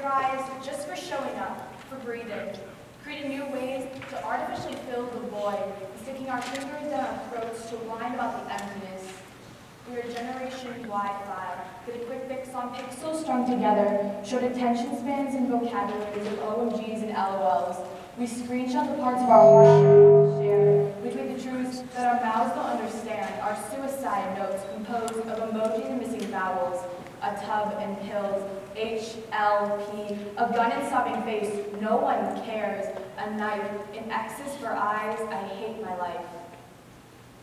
prized just for showing up, for breathing, creating new ways to artificially fill the void, sticking our fingers down our throats to whine about the emptiness. We are Generation Wi-Fi, with a quick fix on pixels strung together, showed attention spans and vocabularies of OMGs and LOLs. We screenshot the parts of our hearts we want to share. We tweet the truths that our mouths don't understand, our suicide notes composed of emojis and missing vowels, a tub and pills, HLP, a gun and sobbing face, no one cares, a knife, an X's for eyes, I hate my life.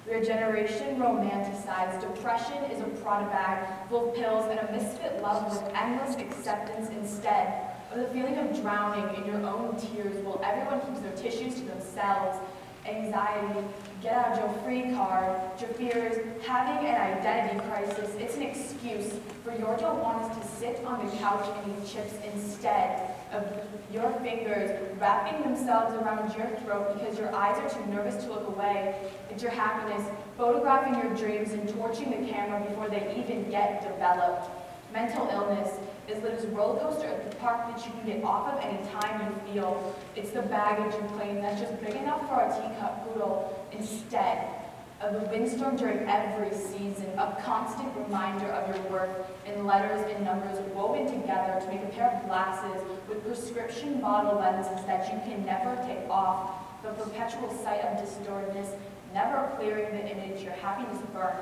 We are Generation Romanticized. Depression is a Prada bag full of pills and a misfit love with endless acceptance instead of the feeling of drowning in your own tears while everyone keeps their tissues to themselves. Anxiety, get out of jail free card, your fears, having an identity crisis. It's an excuse for your to want us to sit on the couch and eat chips instead of your fingers wrapping themselves around your throat because your eyes are too nervous to look away. It's your happiness, photographing your dreams and torching the camera before they even get developed. Mental illness is Liv's roller coaster at the park that you can get off of any time you feel. It's the baggage you claim that's just big enough for a teacup poodle instead of the windstorm during every season, a constant reminder of your worth in letters and numbers woven together to make a pair of glasses with prescription bottle lenses that you can never take off, the perpetual sight of distortedness, never clearing the image your happiness burnt.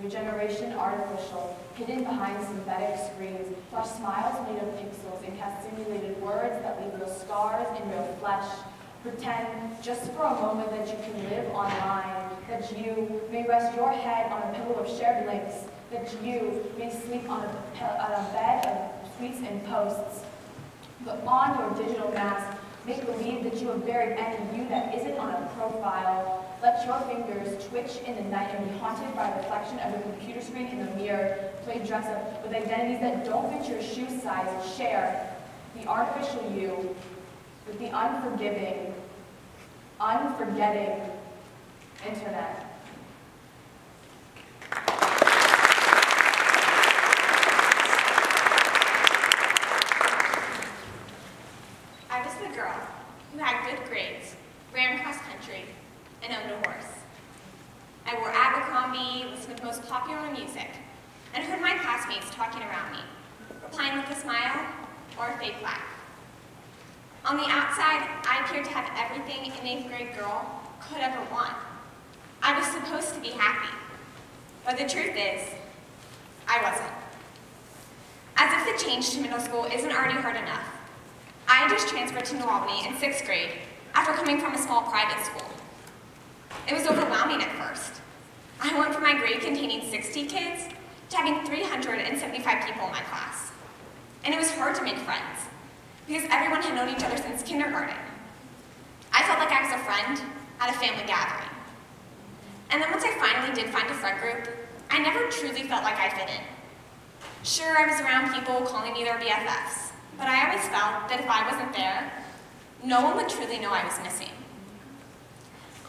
Your generation artificial, hidden behind synthetic screens, flash smiles made of pixels and cast simulated words that leave real scars in real flesh. Pretend just for a moment that you can live online, that you may rest your head on a pillow of shared links, that you may sleep on a bed of tweets and posts. But on your digital mask, make believe that you have buried any you that isn't on a profile. Let your fingers twitch in the night and be haunted by a reflection of your computer screen in the mirror. Play dress up with identities that don't fit your shoe size. Share the artificial you with the unforgiving, unforgetting internet. I was the girl who had good grades, ran cross country, and owned a horse. I wore Abercrombie, listened to the most popular music, and heard my classmates talking around me, replying with a smile or a fake laugh. On the outside, I appeared to have everything an 8th grade girl could ever want. I was supposed to be happy, but the truth is, I wasn't. As if the change to middle school isn't already hard enough, I just transferred to New Albany in 6th grade after coming from a small private school. It was overwhelming at first. I went from my grade containing 60 kids to having 375 people in my class. And it was hard to make friends, because everyone had known each other since kindergarten. I felt like I was a friend at a family gathering. And then once I finally did find a friend group, I never truly felt like I fit in. Sure, I was around people calling me their BFFs, but I always felt that if I wasn't there, no one would truly know I was missing.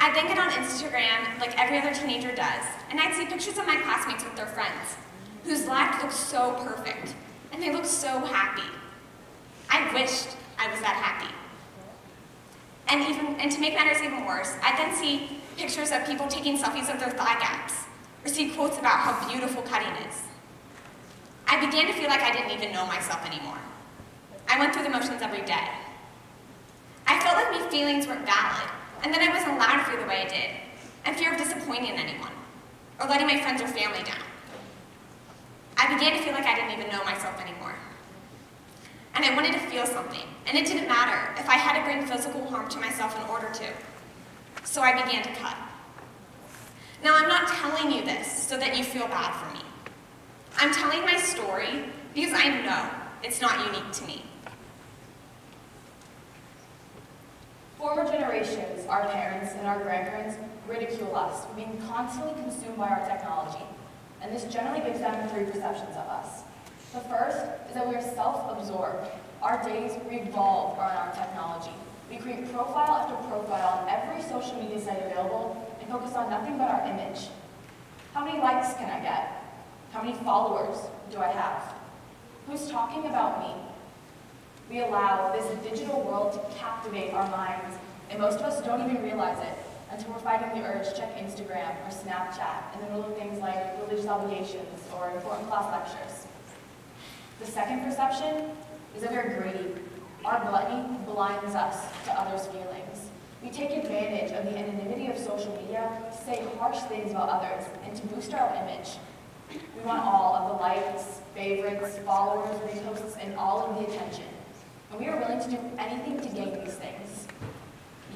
I'd then get on Instagram like every other teenager does, and I'd see pictures of my classmates with their friends, whose lives looked so perfect, and they looked so happy. I wished I was that happy. And to make matters even worse, I'd then see pictures of people taking selfies of their thigh gaps, or see quotes about how beautiful cutting is. I began to feel like I didn't even know myself anymore. I went through the motions every day. I felt like my feelings weren't valid, and that I wasn't allowed to feel the way I did, and fear of disappointing anyone, or letting my friends or family down. I began to feel like I didn't even know myself anymore. And I wanted to feel something, and it didn't matter if I had to bring physical harm to myself in order to. So I began to cut. Now, I'm not telling you this so that you feel bad for me. I'm telling my story because I know it's not unique to me. Former generations, our parents and our grandparents, ridicule us for being constantly consumed by our technology, and this generally gives them 3 perceptions of us. The first is that we are self-absorbed. Our days revolve around our technology. We create profile after profile on every social media site available and focus on nothing but our image. How many likes can I get? How many followers do I have? Who's talking about me? We allow this digital world to captivate our minds, and most of us don't even realize it until we're fighting the urge to check Instagram or Snapchat in the middle of things like religious obligations or important class lectures. The second perception is that we're greedy. Our gluttony blinds us to others' feelings. We take advantage of the anonymity of social media to say harsh things about others and to boost our image. We want all of the likes, favorites, followers, reposts, and all of the attention. And we are willing to do anything to gain these things,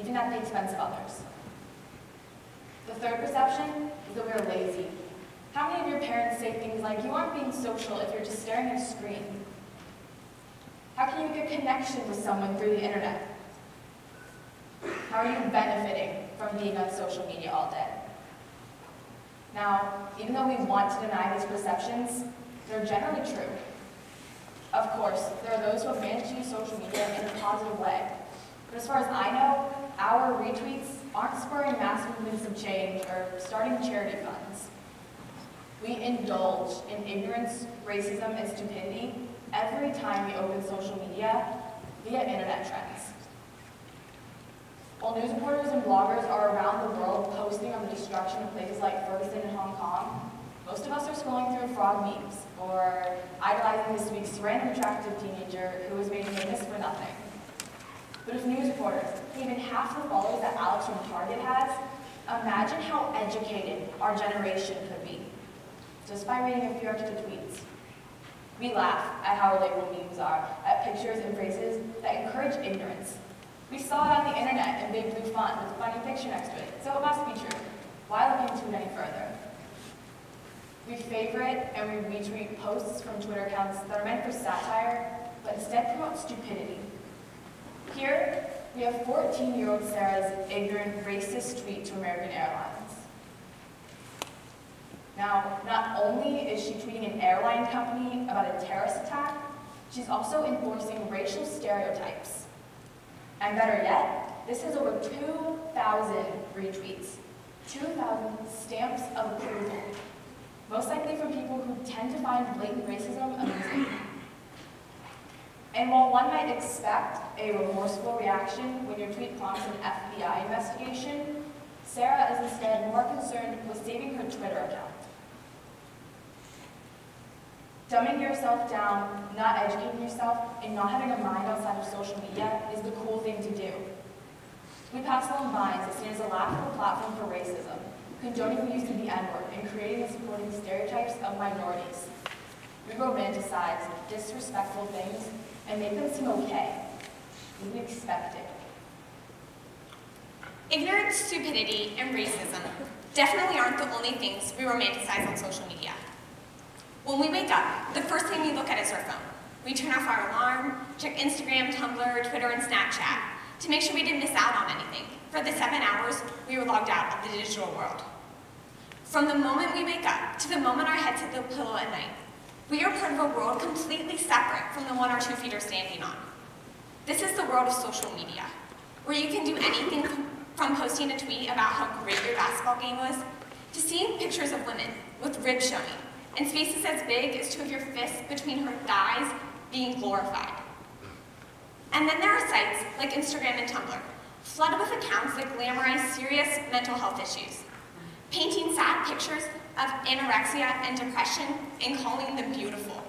even at the expense of others. The third perception is that we're lazy. How many of your parents say things like, you aren't being social if you're just staring at a screen? How can you make a connection with someone through the internet? How are you benefiting from being on social media all day? Now, even though we want to deny these perceptions, they're generally true. Of course, there are those who have managed to use social media in a positive way. But as far as I know, our retweets aren't spurring mass movements of change or starting charity funds. We indulge in ignorance, racism, and stupidity every time we open social media via internet trends. While news reporters and bloggers are around the world posting on the destruction of places like Ferguson and Hong Kong, most of us are scrolling through frog memes or idolizing this week's random attractive teenager who was made famous for nothing. But if news reporters had even half the followers that Alex from Target has, imagine how educated our generation could be, just by reading a few extra tweets. We laugh at how relatable memes are, at pictures and phrases that encourage ignorance. We saw it on the internet in big blue font with a funny picture next to it, so it must be true. Why look into it any further? We favorite and we retweet posts from Twitter accounts that are meant for satire, but instead promote stupidity. Here, we have 14-year-old Sarah's ignorant, racist tweet to American Airlines. Now, not only is she tweeting an airline company about a terrorist attack, she's also enforcing racial stereotypes. And better yet, this has over 2,000 retweets, 2,000 stamps of approval, most likely from people who tend to find blatant racism amusing. And while one might expect a remorseful reaction when your tweet prompts an FBI investigation, Sarah is instead more concerned with saving her Twitter account. Dumbing yourself down, not educating yourself, and not having a mind outside of social media is the cool thing to do. We pass along vines that seen as a laughable platform for racism, condoning the use of the N-word and creating and supporting stereotypes of minorities. We romanticize disrespectful things and make them seem okay, even expected. Ignorance, stupidity, and racism definitely aren't the only things we romanticize on social media. When we wake up, the first thing we look at is our phone. We turn off our alarm, check Instagram, Tumblr, Twitter, and Snapchat to make sure we didn't miss out on anything for the 7 hours we were logged out of the digital world. From the moment we wake up to the moment our heads hit the pillow at night, we are part of a world completely separate from the one our 2 feet are standing on. This is the world of social media, where you can do anything from posting a tweet about how great your basketball game was, to seeing pictures of women with ribs showing, and spaces as big as 2 of your fists between her thighs being glorified. And then there are sites like Instagram and Tumblr, flooded with accounts that glamorize serious mental health issues, painting sad pictures of anorexia and depression and calling them beautiful,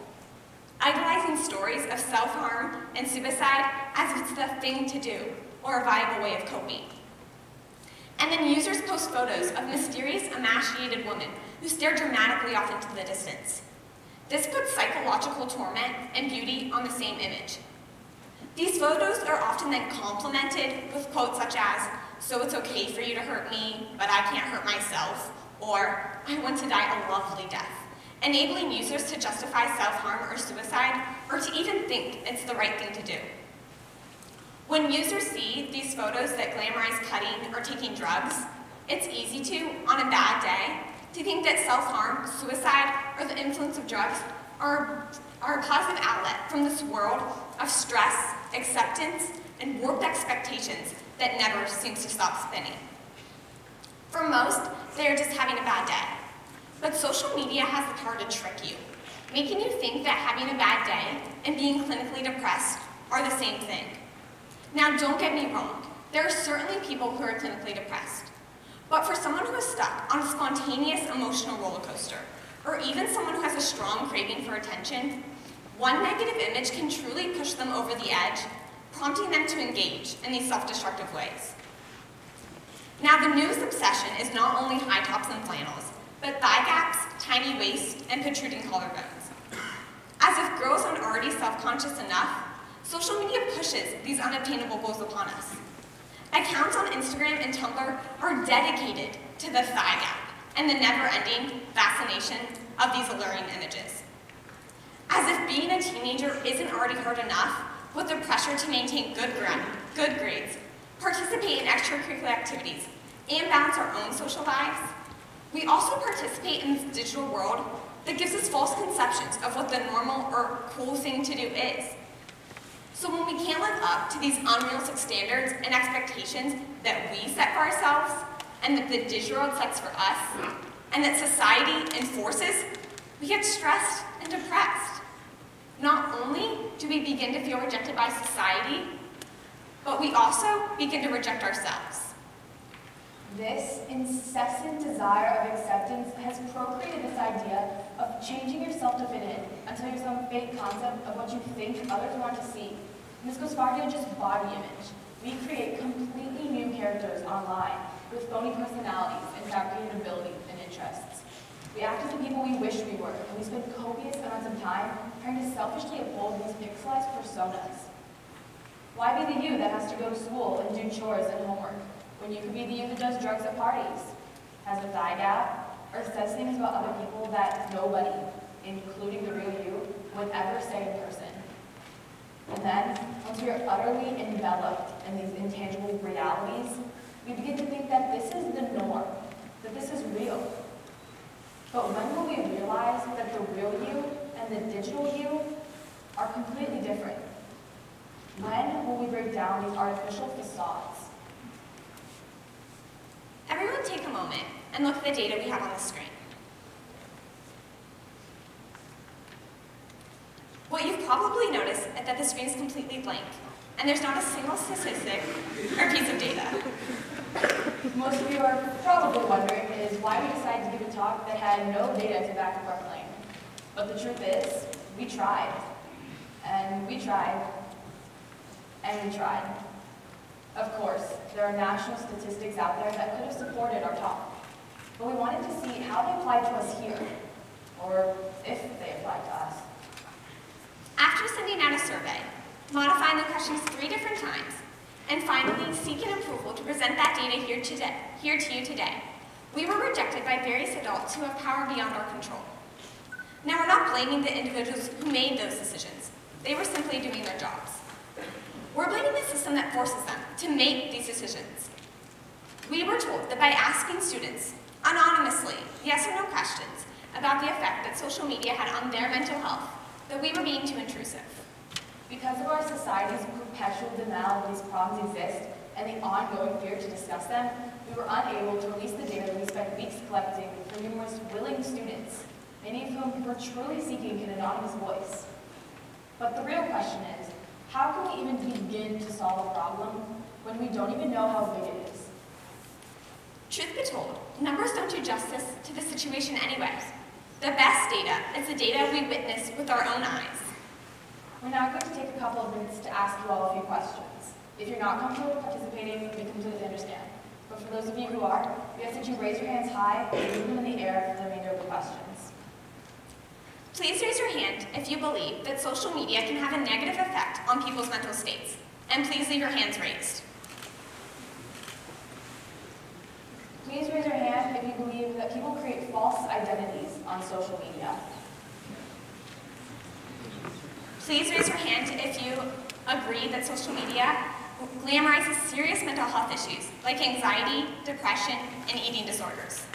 idolizing stories of self-harm and suicide as if it's the thing to do or a viable way of coping. And then users post photos of mysterious, emaciated women who stare dramatically off into the distance. This puts psychological torment and beauty on the same image. These photos are often then complemented with quotes such as, "So it's okay for you to hurt me, but I can't hurt myself," or "I want to die a lovely death," enabling users to justify self-harm or suicide, or to even think it's the right thing to do. When users see these photos that glamorize cutting or taking drugs, it's easy to, on a bad day, to think that self-harm, suicide, or the influence of drugs are a positive outlet from this world of stress, acceptance, and warped expectations that never seems to stop spinning. For most, they're just having a bad day. But social media has the power to trick you, making you think that having a bad day and being clinically depressed are the same thing. Now, don't get me wrong. There are certainly people who are clinically depressed. But for someone who is stuck on a spontaneous emotional roller coaster, or even someone who has a strong craving for attention, one negative image can truly push them over the edge, prompting them to engage in these self-destructive ways. Now, the newest obsession is not only high tops and flannels, but thigh gaps, tiny waist, and protruding collarbones. As if girls aren't already self-conscious enough, social media pushes these unobtainable goals upon us. Accounts on Instagram and Tumblr are dedicated to the thigh gap and the never-ending fascination of these alluring images. As if being a teenager isn't already hard enough, with the pressure to maintain good grades, participate in extracurricular activities, and balance our own social lives, we also participate in this digital world that gives us false conceptions of what the normal or cool thing to do is. So when we can't live up to these unrealistic standards and expectations that we set for ourselves, and that the digital world sets for us, and that society enforces, we get stressed and depressed. Not only do we begin to feel rejected by society, but we also begin to reject ourselves. This incessant desire of acceptance has procreated this idea of changing yourself to fit in until you're some fake concept of what you think others want to see. And this goes far beyond just body image. We create completely new characters online with phony personalities and fabricated abilities and interests. We act as the people we wish we were, and we spend copious amounts of time trying to selfishly uphold these pixelized personas. Why be the you that has to go to school and do chores and homework, when you could be the you that does drugs at parties, has a thigh gap, or says things about other people that nobody, including the real you, would ever say in person? And then, once we are utterly enveloped in these intangible realities, we begin to think that this is the norm, that this is real. But when will we realize that the real you and the digital you are completely different? When will we break down these artificial facades? Everyone take a moment and look at the data we have on the screen. What you've probably noticed is that the screen is completely blank, and there's not a single statistic or piece of data. Most of you are probably wondering is why we decided to give a talk that had no data to back up our claim. But the truth is, we tried, and we tried, and we tried. Of course, there are national statistics out there that could have supported our talk, but we wanted to see how they applied to us here, or if they applied to us. After sending out a survey, modifying the questions 3 different times, and finally seeking approval to present that data here to you today, we were rejected by various adults who have power beyond our control. Now, we're not blaming the individuals who made those decisions. They were simply doing their jobs. We're blaming the system that forces them to make these decisions. We were told that by asking students, anonymously, yes or no questions, about the effect that social media had on their mental health, that we were being too intrusive. Because of our society's perpetual denial that these problems exist and the ongoing fear to discuss them, we were unable to release the data that we spent weeks collecting from numerous willing students, many of whom were truly seeking an anonymous voice. But the real question is, how can we even begin to solve a problem when we don't even know how big it is? Truth be told, numbers don't do justice to the situation anyways. The best data is the data we witness with our own eyes. We're now going to take a couple of minutes to ask you all a few questions. If you're not comfortable participating, we completely understand. But for those of you who are, we ask that you raise your hands high and move them in the air for the remainder of the questions. Please raise your hand if you believe that social media can have a negative effect on people's mental states. And please leave your hands raised. Please raise your hand if you believe that people create false identities on social media. Please raise your hand if you agree that social media glamorizes serious mental health issues like anxiety, depression, and eating disorders.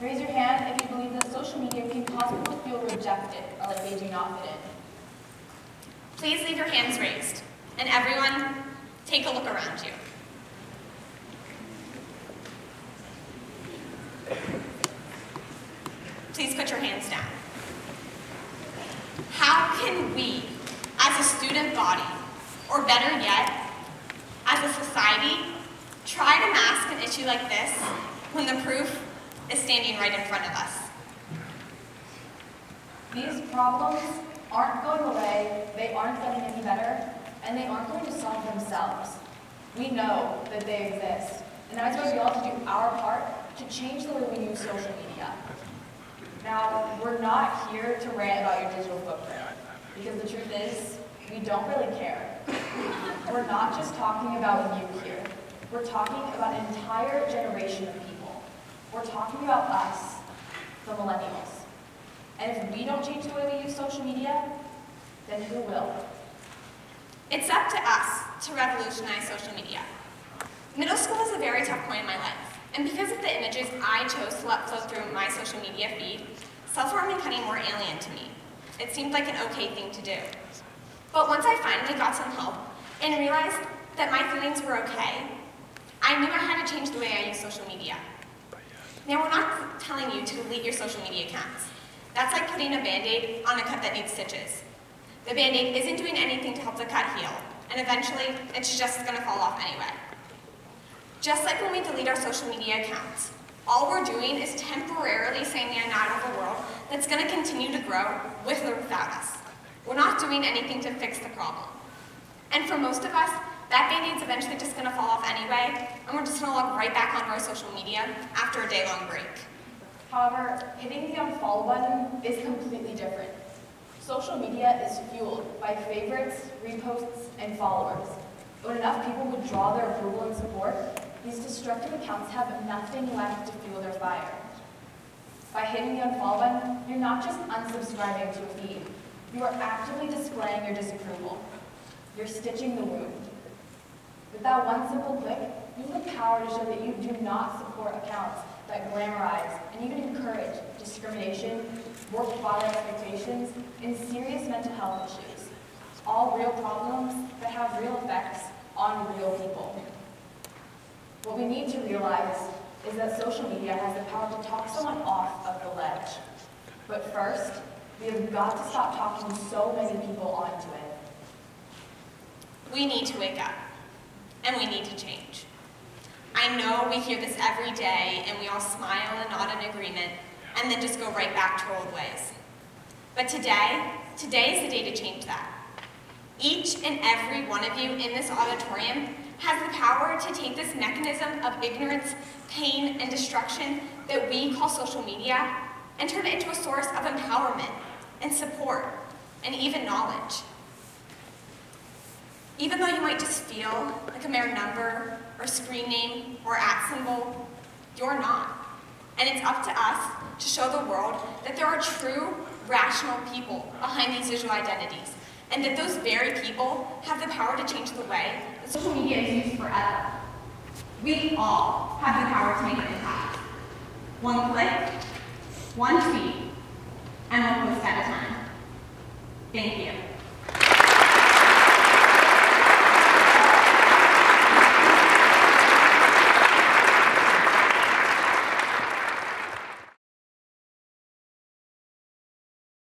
Raise your hand if you believe that social media can cause people to feel rejected or like they do not fit in. Please leave your hands raised, and everyone, take a look around you. Please put your hands down. How can we, as a student body, or better yet, as a society, try to mask an issue like this when the proof is standing right in front of us? These problems aren't going away, they aren't getting any better, and they aren't going to solve themselves. We know that they exist, and that is why we all have to do our part to change the way we use social media. Now, we're not here to rant about your digital footprint, because the truth is, we don't really care. We're not just talking about you here. We're talking about an entire generation of people. We're talking about us, the millennials. And if we don't change the way we use social media, then who will? It's up to us to revolutionize social media. Middle school was a very tough point in my life, and because of the images I chose to let flow through my social media feed, self-harm and cutting were alien to me. It seemed like an okay thing to do. But once I finally got some help and realized that my feelings were okay, I knew I had to change the way I use social media. Now, we're not telling you to delete your social media accounts. That's like putting a Band-Aid on a cut that needs stitches. The Band-Aid isn't doing anything to help the cut heal, and eventually, it's just gonna fall off anyway. Just like when we delete our social media accounts, all we're doing is temporarily saying they're not out of a world that's gonna continue to grow with or without us. We're not doing anything to fix the problem. And for most of us, that Band-Aid's eventually just gonna fall off anyway, and we're just gonna log right back onto our social media after a day-long break. However, hitting the unfollow button is completely different. Social media is fueled by favorites, reposts, and followers. When enough people withdraw their approval and support, these destructive accounts have nothing left to fuel their fire. By hitting the unfollow button, you're not just unsubscribing to a feed. You are actively displaying your disapproval. You're stitching the wound. With that one simple click, you have the power to show that you do not support accounts that glamorize and even encourage discrimination, work quality expectations, and serious mental health issues. All real problems that have real effects on real people. What we need to realize is that social media has the power to talk someone off of the ledge. But first, we have got to stop talking so many people onto it. We need to wake up, and we need to change. I know we hear this every day, and we all smile and nod in agreement, and then just go right back to our old ways. But today is the day to change that. Each and every one of you in this auditorium has the power to take this mechanism of ignorance, pain, and destruction that we call social media and turn it into a source of empowerment and support and even knowledge. Even though you might just feel like a mere number or screen name or @ symbol, you're not. And it's up to us to show the world that there are true, rational people behind these visual identities, and that those very people have the power to change the way that social media is used forever. We all have the power to make an impact. One click, one tweet, and one post at a time. Thank you.